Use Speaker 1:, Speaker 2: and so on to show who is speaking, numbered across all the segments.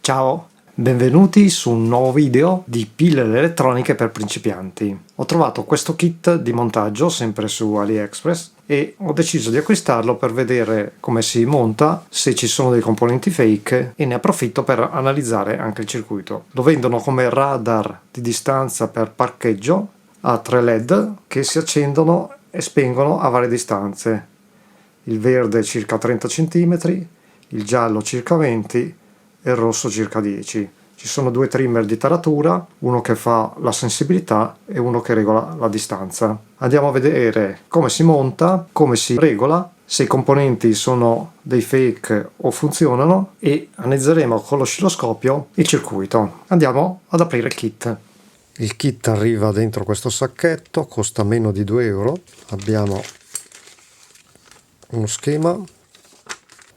Speaker 1: Ciao, benvenuti su un nuovo video di pillole elettroniche per principianti. Ho trovato questo kit di montaggio sempre su AliExpress e ho deciso di acquistarlo per vedere come si monta, se ci sono dei componenti fake, e ne approfitto per analizzare anche il circuito. Lo vendono come radar di distanza per parcheggio a 3 LED che si accendono e spengono a varie distanze. Il verde circa 30 cm, il giallo circa 20 e il rosso circa 10. Ci sono due trimmer di taratura, uno che fa la sensibilità e uno che regola la distanza. Andiamo a vedere come si monta, come si regola, se i componenti sono dei fake o funzionano, e analizzeremo con l'oscilloscopio il circuito. Andiamo ad aprire il kit. Il kit arriva dentro questo sacchetto, costa meno di 2 euro. Abbiamo uno schema,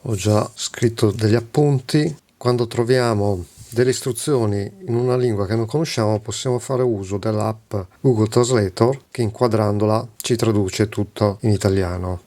Speaker 1: ho già scritto degli appunti. Quando troviamo delle istruzioni in una lingua che non conosciamo, possiamo fare uso dell'app Google Translator, che inquadrandola ci traduce tutto in italiano.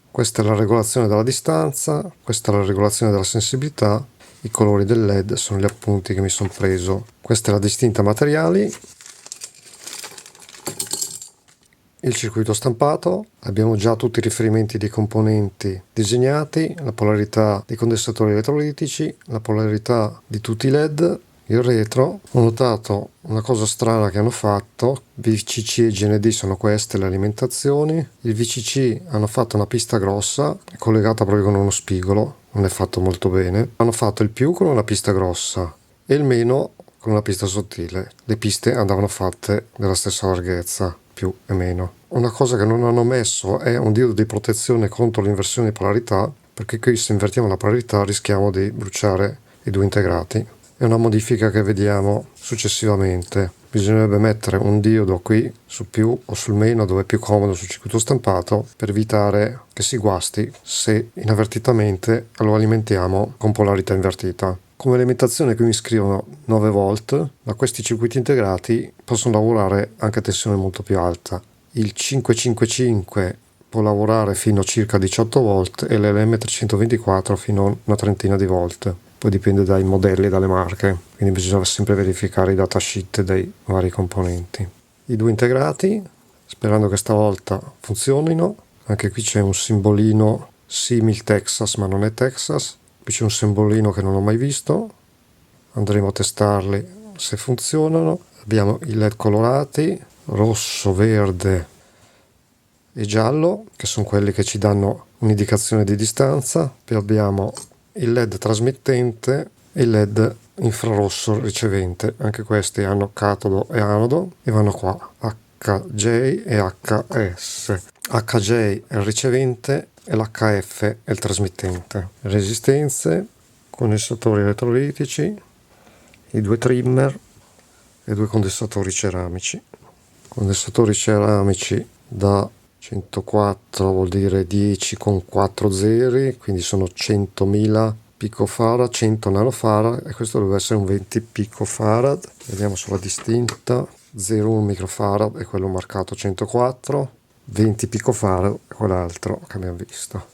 Speaker 1: Questa è la regolazione della distanza, questa è la regolazione della sensibilità, i colori del LED sono gli appunti che mi sono preso. Questa è la distinta materiali, il circuito stampato, abbiamo già tutti i riferimenti dei componenti disegnati, la polarità dei condensatori elettrolitici, la polarità di tutti i LED, il retro. Ho notato una cosa strana che hanno fatto: VCC e GND sono queste le alimentazioni, il VCC hanno fatto una pista grossa collegata proprio con uno spigolo, non è fatto molto bene. Hanno fatto il più con una pista grossa e il meno con una pista sottile. Le piste andavano fatte della stessa larghezza, più e meno. Una cosa che non hanno messo è un diodo di protezione contro l'inversione di polarità, perché qui se invertiamo la polarità rischiamo di bruciare i due integrati. È una modifica che vediamo successivamente. Bisognerebbe mettere un diodo qui sul più o sul meno, dove è più comodo sul circuito stampato, per evitare che si guasti se inavvertitamente lo alimentiamo con polarità invertita. Come alimentazione qui mi scrivono 9 volt, ma questi circuiti integrati possono lavorare anche a tensione molto più alta. Il 555 può lavorare fino a circa 18 volt e l'LM324 fino a una trentina di volt. Poi dipende dai modelli e dalle marche, quindi bisogna sempre verificare i datasheet dei vari componenti. I due integrati, sperando che stavolta funzionino. Anche qui c'è un simbolino simil Texas, ma non è Texas. Qui c'è un simbolino che non ho mai visto. Andremo a testarli se funzionano. Abbiamo i LED colorati, rosso, verde e giallo, che sono quelli che ci danno un'indicazione di distanza. Poi abbiamo il LED trasmittente e il LED infrarosso ricevente. Anche questi hanno catodo e anodo e vanno qua, HJ e HS. HJ è il ricevente e l'HF è il trasmittente. Resistenze, condensatori elettrolitici, i due trimmer e due condensatori ceramici. Condensatori ceramici da 104 vuol dire 10 con 4 zeri, quindi sono 100.000 picofarad, 100 nanofarad, e questo deve essere un 20 picofarad. Vediamo sulla distinta: 0,1 microfarad è quello marcato 104, 20 picofarad è quell'altro che abbiamo visto.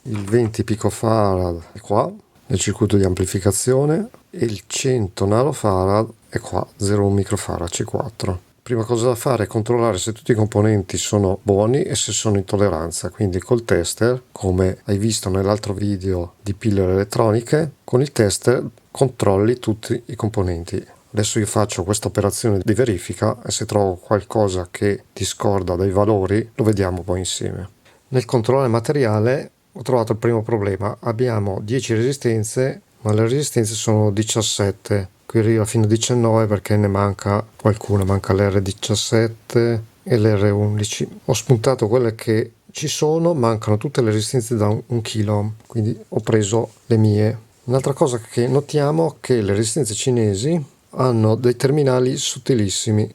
Speaker 1: Il 20 picofarad è qua nel circuito di amplificazione e il 100 nanofarad è qua, 0,1 microfarad C4. Prima cosa da fare è controllare se tutti i componenti sono buoni e se sono in tolleranza, quindi col tester, come hai visto nell'altro video di pillole elettroniche, con il tester controlli tutti i componenti. Adesso io faccio questa operazione di verifica e se trovo qualcosa che discorda dai valori lo vediamo poi insieme. Nel controllare il materiale ho trovato il primo problema: abbiamo 10 resistenze ma le resistenze sono 17. Qui arriva fino a 19 perché ne manca qualcuna, manca l'R17 e l'R11. Ho spuntato quelle che ci sono, mancano tutte le resistenze da 1 kilo, quindi ho preso le mie. Un'altra cosa che notiamo è che le resistenze cinesi hanno dei terminali sottilissimi,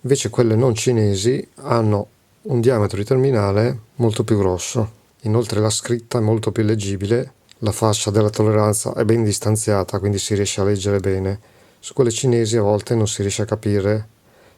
Speaker 1: invece quelle non cinesi hanno un diametro di terminale molto più grosso. Inoltre la scritta è molto più leggibile, la fascia della tolleranza è ben distanziata, quindi si riesce a leggere bene. Su quelle cinesi a volte non si riesce a capire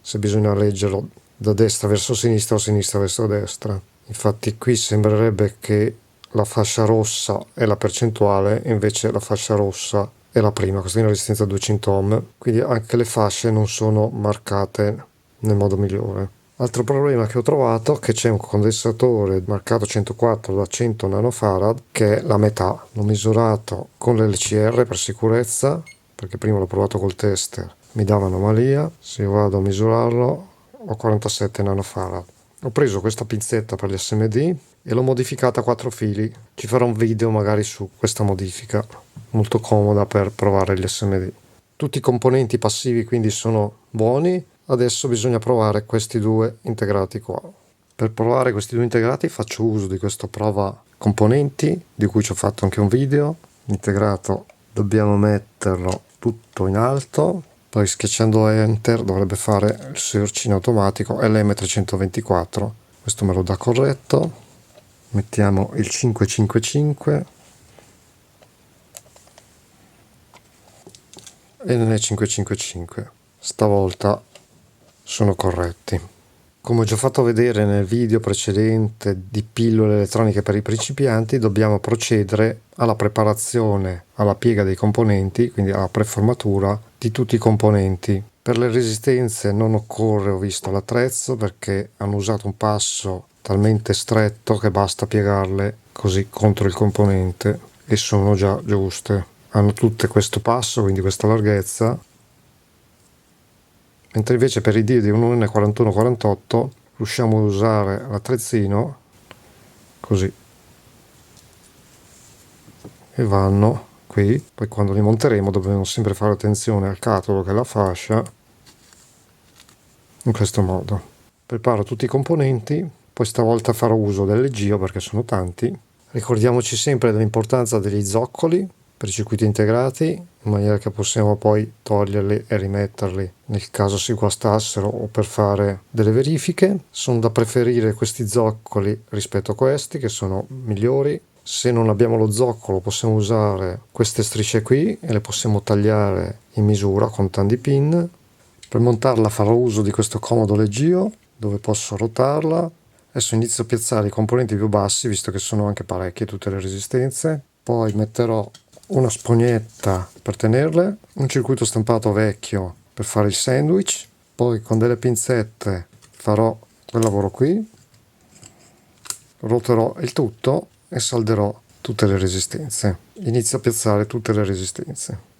Speaker 1: se bisogna leggerlo da destra verso sinistra o sinistra verso destra. Infatti qui sembrerebbe che la fascia rossa è la percentuale, invece la fascia rossa è la prima, questa è una resistenza a 200 ohm, quindi anche le fasce non sono marcate nel modo migliore. Altro problema che ho trovato è che c'è un condensatore marcato 104 da 100 nanofarad che è la metà. L'ho misurato con l'LCR per sicurezza, perché prima l'ho provato col tester, mi dava anomalia. Se io vado a misurarlo ho 47 nanofarad. Ho preso questa pinzetta per gli SMD e l'ho modificata a 4 fili. Ci farò un video magari su questa modifica, molto comoda per provare gli SMD. Tutti i componenti passivi quindi sono buoni. Adesso bisogna provare questi due integrati qua. Per provare questi due integrati faccio uso di questo prova componenti, di cui ci ho fatto anche un video. L'integrato dobbiamo metterlo tutto in alto, poi schiacciando Enter dovrebbe fare il search in automatico LM324. Questo me lo dà corretto. Mettiamo il 555 e nel 555. Stavolta sono corretti. Come ho già fatto vedere nel video precedente di pillole elettroniche per i principianti, dobbiamo procedere alla preparazione, alla piega dei componenti, quindi alla preformatura di tutti i componenti. Per le resistenze non occorre, ho visto l'attrezzo, perché hanno usato un passo talmente stretto che basta piegarle così contro il componente e sono già giuste. Hanno tutte questo passo, quindi questa larghezza, mentre invece per i die di un N4148 riusciamo a usare l'attrezzino così e vanno qui. Poi quando li monteremo dobbiamo sempre fare attenzione al catalo che è la fascia, in questo modo. Preparo tutti i componenti, poi stavolta farò uso dell'Egio perché sono tanti. Ricordiamoci sempre dell'importanza degli zoccoli per i circuiti integrati, in maniera che possiamo poi toglierli e rimetterli nel caso si guastassero o per fare delle verifiche. Sono da preferire questi zoccoli rispetto a questi, che sono migliori. Se non abbiamo lo zoccolo possiamo usare queste strisce qui e le possiamo tagliare in misura con tanti pin. Per montarla farò uso di questo comodo leggio dove posso rotarla. Adesso inizio a piazzare i componenti più bassi, visto che sono anche parecchie tutte le resistenze. Poi metterò una spugnetta per tenerle, un circuito stampato vecchio per fare il sandwich, poi con delle pinzette farò quel lavoro qui, roterò il tutto e salderò tutte le resistenze. Inizio a piazzare tutte le resistenze.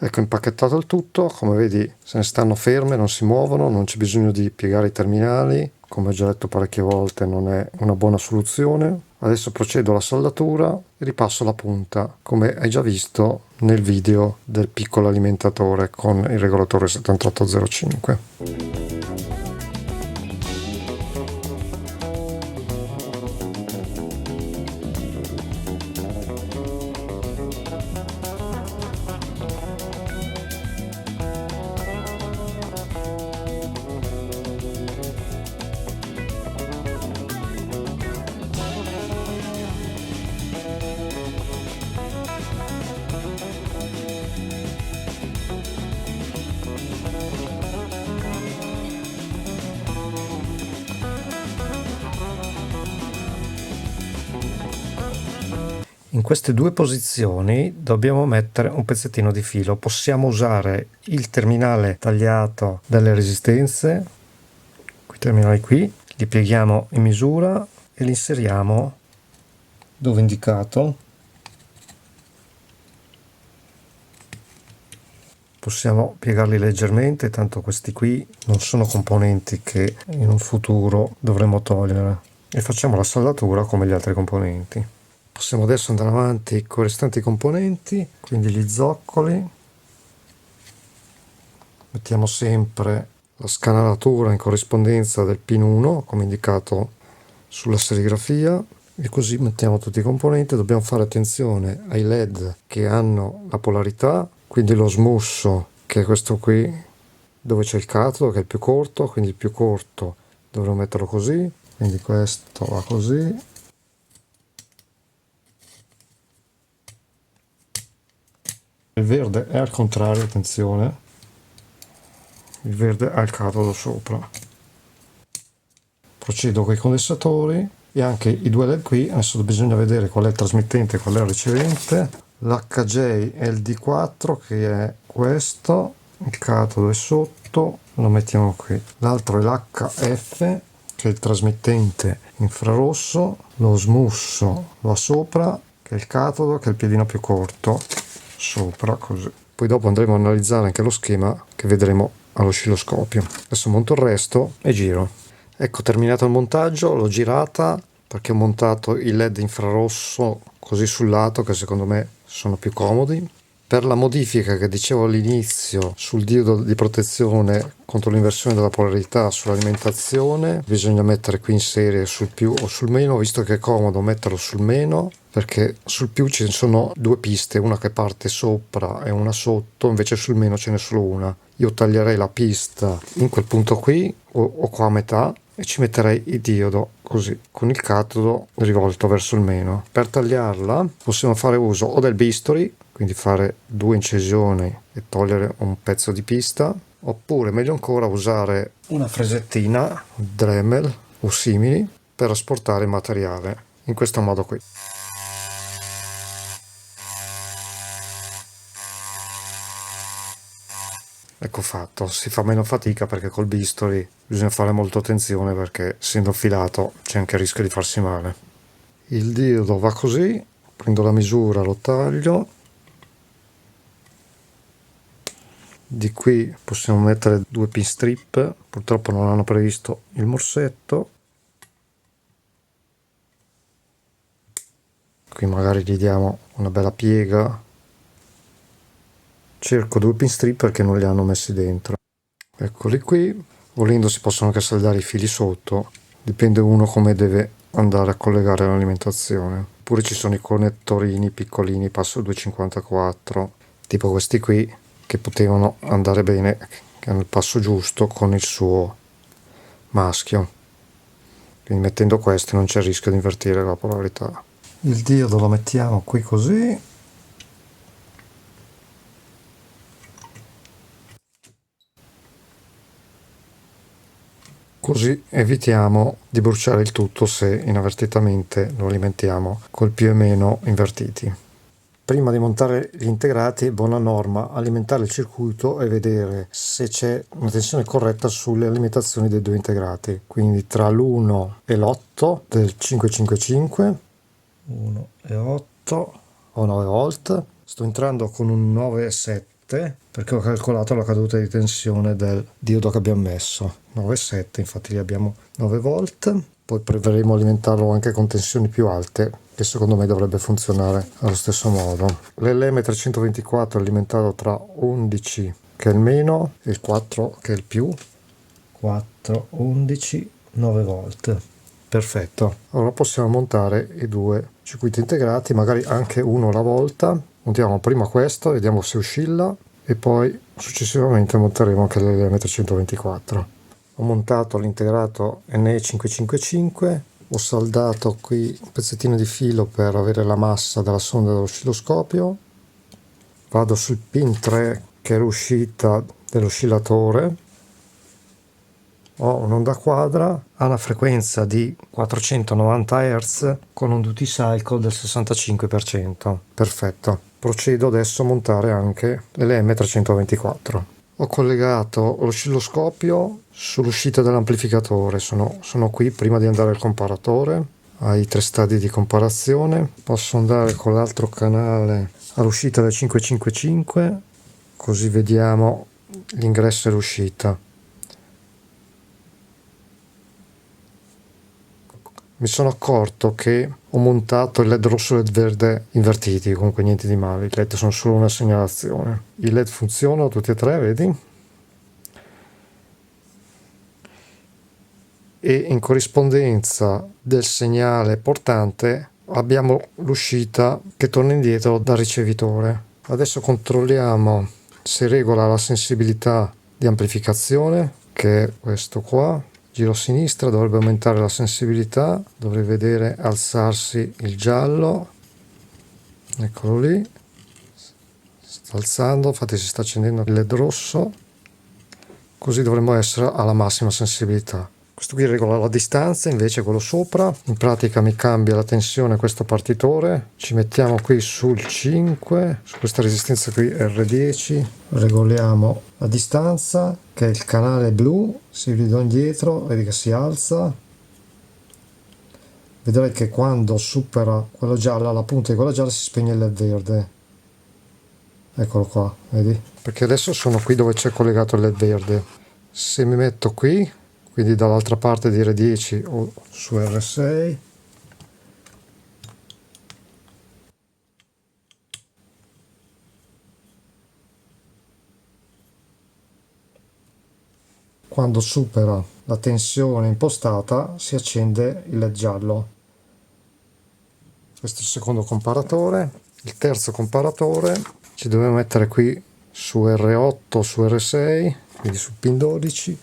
Speaker 1: Ecco impacchettato il tutto, come vedi se ne stanno ferme, non si muovono, non c'è bisogno di piegare i terminali, come ho già detto parecchie volte non è una buona soluzione. Adesso procedo alla saldatura e ripasso la punta, come hai già visto nel video del piccolo alimentatore con il regolatore 7805. In queste due posizioni dobbiamo mettere un pezzettino di filo. Possiamo usare il terminale tagliato delle resistenze, quei terminali qui, li pieghiamo in misura e li inseriamo dove indicato. Possiamo piegarli leggermente, tanto questi qui non sono componenti che in un futuro dovremo togliere. E facciamo la saldatura come gli altri componenti. Possiamo adesso andare avanti con i restanti componenti, quindi gli zoccoli. Mettiamo sempre la scanalatura in corrispondenza del pin 1, come indicato sulla serigrafia, e così mettiamo tutti i componenti. Dobbiamo fare attenzione ai LED che hanno la polarità, quindi lo smusso, che è questo qui, dove c'è il catodo che è il più corto, quindi il più corto dovrò metterlo così, quindi questo va così. Il verde è al contrario, attenzione, il verde ha il catodo sopra. Procedo con i condensatori e anche i due LED qui. Adesso bisogna vedere qual è il trasmettente e qual è il ricevente. L'HJ è il D4 che è questo, il catodo è sotto, lo mettiamo qui. L'altro è l'HF che è il trasmettente infrarosso, lo smusso va sopra, che è il catodo, che è il piedino più corto, sopra così. Poi dopo andremo a analizzare anche lo schema che vedremo all'oscilloscopio. Adesso monto il resto e giro. Ecco, terminato il montaggio, l'ho girata perché ho montato il LED infrarosso così sul lato che secondo me sono più comodi. Per la modifica che dicevo all'inizio sul diodo di protezione contro l'inversione della polarità sull'alimentazione, bisogna mettere qui in serie sul più o sul meno, visto che è comodo metterlo sul meno, perché sul più ci sono due piste, una che parte sopra e una sotto, invece sul meno ce n'è solo una. Io taglierei la pista in quel punto qui o qua a metà e ci metterei il diodo così, con il catodo rivolto verso il meno. Per tagliarla possiamo fare uso o del bisturi, quindi fare due incisioni e togliere un pezzo di pista, oppure meglio ancora usare una fresettina, Dremel o simili, per asportare il materiale in questo modo qui. Ecco fatto, si fa meno fatica perché col bisturi bisogna fare molta attenzione perché essendo affilato c'è anche il rischio di farsi male. Il diodo va così, prendo la misura, lo taglio. Di qui possiamo mettere due pin strip, purtroppo non hanno previsto il morsetto. Qui magari gli diamo una bella piega. Cerco due pin strip perché non li hanno messi dentro. Eccoli qui, volendo si possono anche saldare i fili sotto, dipende uno come deve andare a collegare l'alimentazione. Oppure ci sono i connettorini piccolini passo 254, tipo questi qui, che potevano andare bene, che hanno il passo giusto con il suo maschio. Quindi mettendo questi non c'è il rischio di invertire la polarità. Il diodo lo mettiamo qui così. Così evitiamo di bruciare il tutto se inavvertitamente lo alimentiamo col più e meno invertiti. Prima di montare gli integrati, buona norma, alimentare il circuito e vedere se c'è una tensione corretta sulle alimentazioni dei due integrati. Quindi tra l'1 e l'8 del 555, 1 e 8 o 9 volt. Sto entrando con un 9,7 perché ho calcolato la caduta di tensione del diodo che abbiamo messo. 9,7, infatti lì abbiamo 9 volt. Poi proveremo a alimentarlo anche con tensioni più alte, che secondo me dovrebbe funzionare allo stesso modo. L'LM324 è alimentato tra 11 che è il meno e il 4 che è il più. 4, 11, 9 volt. Perfetto. Ora possiamo montare i due circuiti integrati, magari anche uno alla volta. Montiamo prima questo, vediamo se oscilla e poi successivamente monteremo anche l'LM324. Ho montato l'integrato NE555, ho saldato qui un pezzettino di filo per avere la massa della sonda dell'oscilloscopio, vado sul pin 3 che è l'uscita dell'oscillatore, ho un'onda quadra a una frequenza di 490 Hz con un duty cycle del 65%. Perfetto. Procedo adesso a montare anche l'LM324. Ho collegato l'oscilloscopio sull'uscita dell'amplificatore, sono qui prima di andare al comparatore, ai 3 stadi di comparazione. Posso andare con l'altro canale all'uscita del 555, così vediamo l'ingresso e l'uscita. Mi sono accorto che ho montato il LED rosso e il LED verde invertiti, comunque niente di male, i LED sono solo una segnalazione. I LED funzionano tutti e tre, vedi? E in corrispondenza del segnale portante abbiamo l'uscita che torna indietro dal ricevitore. Adesso controlliamo se regola la sensibilità di amplificazione, che è questo qua. Giro a sinistra, dovrebbe aumentare la sensibilità, dovrei vedere alzarsi il giallo, eccolo lì, sta alzando, infatti si sta accendendo il LED rosso, così dovremmo essere alla massima sensibilità. Questo qui regola la distanza, invece quello sopra in pratica mi cambia la tensione questo partitore. Ci mettiamo qui sul 5, su questa resistenza qui R10, regoliamo la distanza, che è il canale blu, si rido indietro, vedi che si alza. Vedrai che quando supera quello giallo, alla punta di quella gialla si spegne il LED verde. Eccolo qua, vedi? Perché adesso sono qui dove c'è collegato il LED verde. Se mi metto qui, quindi dall'altra parte di R10 o su R6, quando supera la tensione impostata si accende il LED giallo. Questo è il secondo comparatore. Il terzo comparatore ci dobbiamo mettere qui su R8 su R6, quindi su pin 12.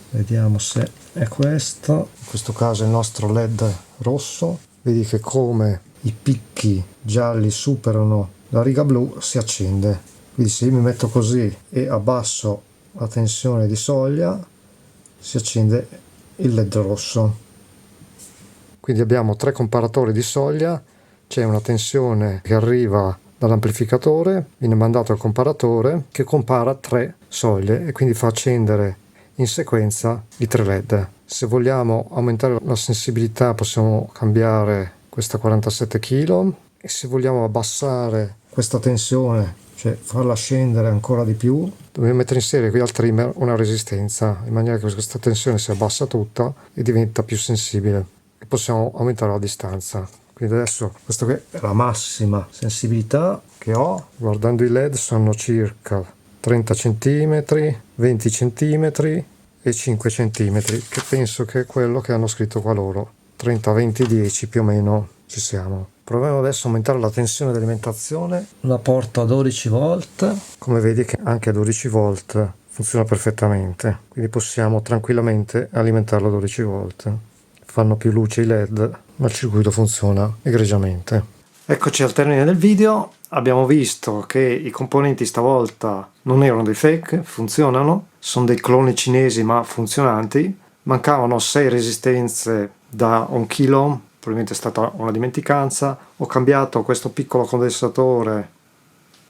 Speaker 1: Vediamo se è questo. In questo caso è il nostro LED rosso. Vedi che come i picchi gialli superano la riga blu si accende. Quindi se io mi metto così e abbasso la tensione di soglia si accende il LED rosso. Quindi abbiamo 3 comparatori di soglia, c'è una tensione che arriva dall'amplificatore, viene mandato al comparatore che compara 3 soglie e quindi fa accendere in sequenza i 3 LED. Se vogliamo aumentare la sensibilità possiamo cambiare questa 47 kg e se vogliamo abbassare questa tensione, cioè farla scendere ancora di più, dobbiamo mettere in serie qui al trimmer una resistenza in maniera che questa tensione si abbassa tutta e diventa più sensibile e possiamo aumentare la distanza. Quindi adesso questa qui è la massima sensibilità che ho. Guardando i LED sono circa 30 cm, 20 cm e 5 cm, che penso che è quello che hanno scritto qua loro. 30, 20, 10 più o meno ci siamo. Proviamo adesso a aumentare la tensione di alimentazione. La porto a 12 volt. Come vedi che anche a 12 volt funziona perfettamente. Quindi possiamo tranquillamente alimentarlo a 12 volt. Fanno più luce i LED, ma il circuito funziona egregiamente. Eccoci al termine del video. Abbiamo visto che i componenti stavolta non erano dei fake, funzionano, sono dei cloni cinesi ma funzionanti. Mancavano 6 resistenze da 1 kg, probabilmente è stata una dimenticanza. Ho cambiato questo piccolo condensatore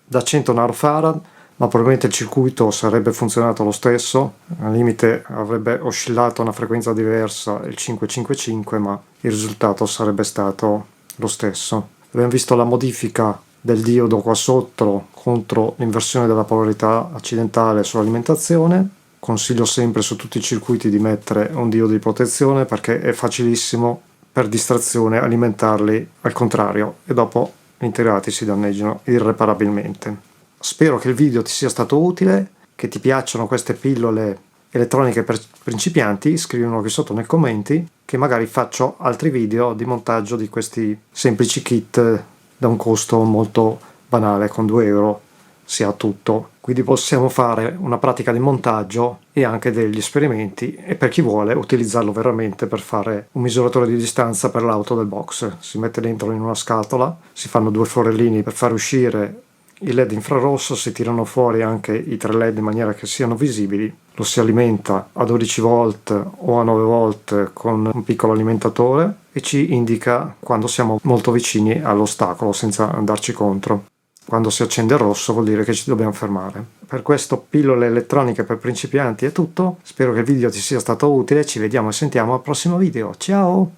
Speaker 1: da 100 nanofarad, ma probabilmente il circuito sarebbe funzionato lo stesso, al limite avrebbe oscillato a una frequenza diversa, il 555, ma il risultato sarebbe stato lo stesso. Abbiamo visto la modifica del diodo qua sotto contro l'inversione della polarità accidentale sull'alimentazione. Consiglio sempre su tutti i circuiti di mettere un diodo di protezione perché è facilissimo per distrazione alimentarli al contrario e dopo gli integrati si danneggiano irreparabilmente. Spero che il video ti sia stato utile, che ti piacciono queste pillole elettroniche per principianti, scrivimelo qui sotto nei commenti, che magari faccio altri video di montaggio di questi semplici kit da un costo molto banale, con 2 euro si ha tutto. Quindi possiamo fare una pratica di montaggio e anche degli esperimenti e per chi vuole utilizzarlo veramente per fare un misuratore di distanza per l'auto del box. Si mette dentro in una scatola, si fanno 2 forellini per far uscire il LED infrarosso, si tirano fuori anche i 3 LED in maniera che siano visibili, lo si alimenta a 12 volt o a 9 volt con un piccolo alimentatore e ci indica quando siamo molto vicini all'ostacolo senza andarci contro. Quando si accende il rosso vuol dire che ci dobbiamo fermare. Per questo pillole elettroniche per principianti è tutto, spero che il video ti sia stato utile, ci vediamo e sentiamo al prossimo video, ciao!